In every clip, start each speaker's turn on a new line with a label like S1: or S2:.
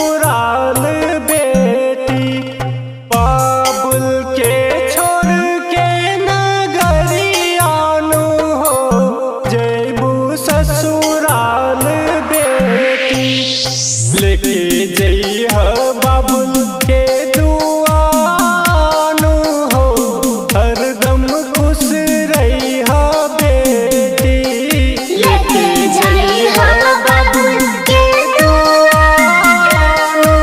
S1: ससुराल बेटी, बाबुल के छोड़ के नगरियानु हो जैबू ससुराल बेटी। लेके जइह बाबुल के दुआनु हो हरदम खुश रहिह बेटी।
S2: लेके जइह बाबुल के दुआनु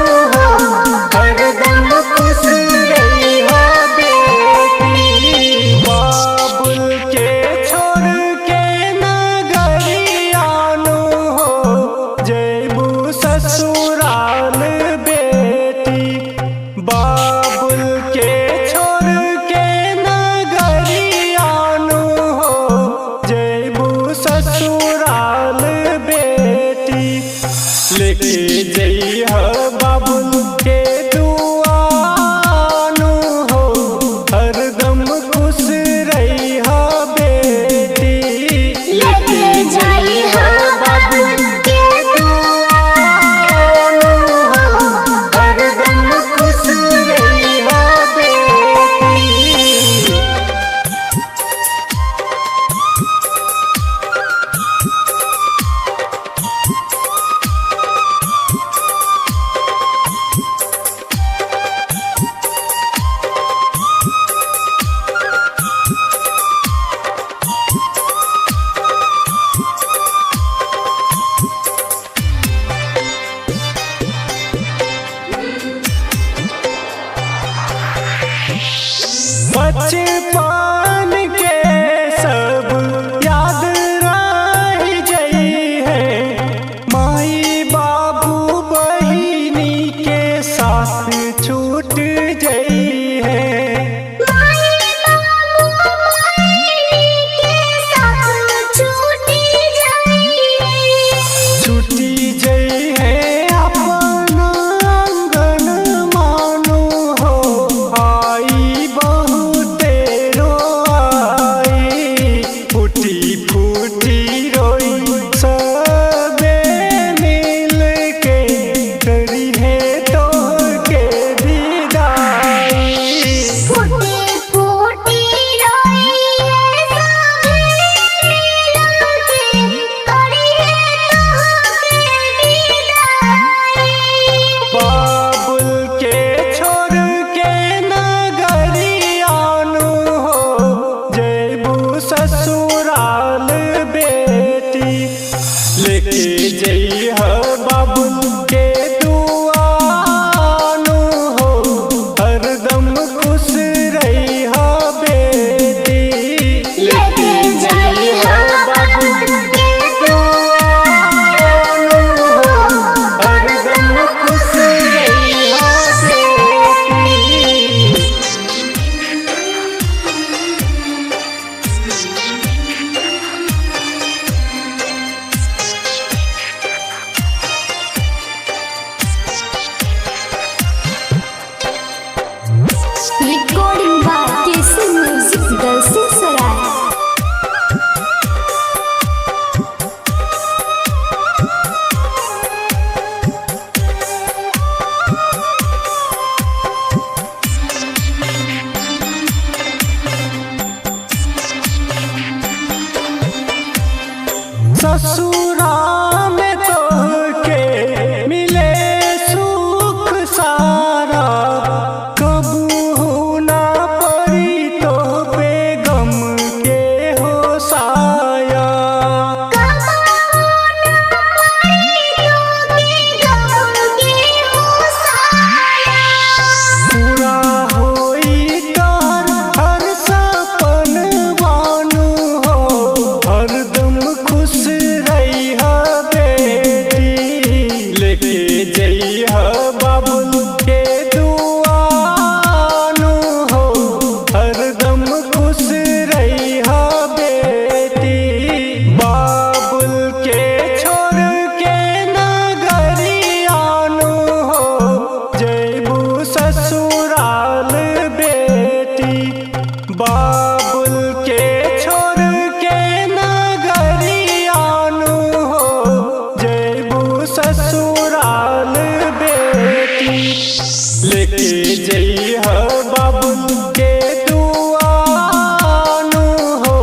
S1: लेके जइह बाबुल के दुआनु हो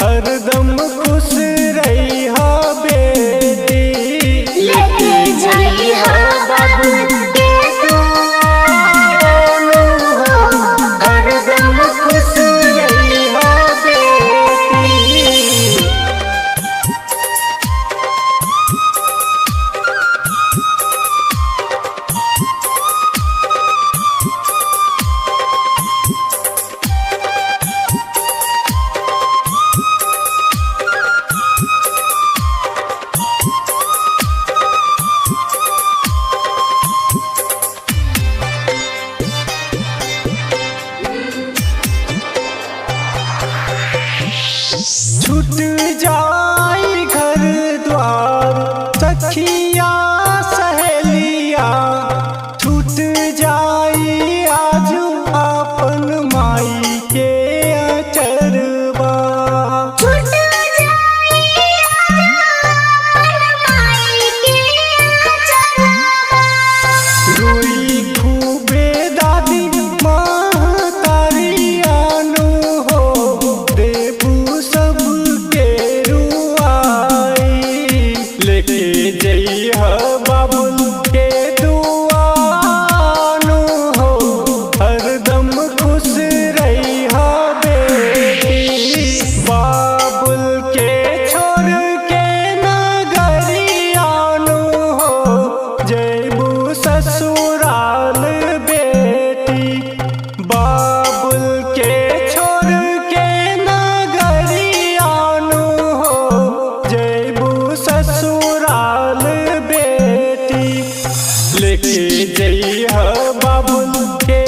S1: हरदम खुश रहिह बेटी।
S2: लेके जइह बाबुल के दुआनु हो
S1: हरदम खुश रहिह बेटी। छूट जाई घर द्वार सखिया सहेलिया, छूट जाई आज आपन माई के अचरवा।
S2: छूट जाई अपन माई के अचरवा।
S1: रोई खूबे दादी महतारियानु हो देबू सबके रुआई। लेके जइह बाबुल के दुआनु हो हरदम खुश रहिह बेटी। बाबुल के छोड़ के नगरियानु हो जइबू ससुराल बेटी। बाबुल के छोड़ के नगरियानु हो जइबू ससुराल बेटी। लेके जइह बाबुल के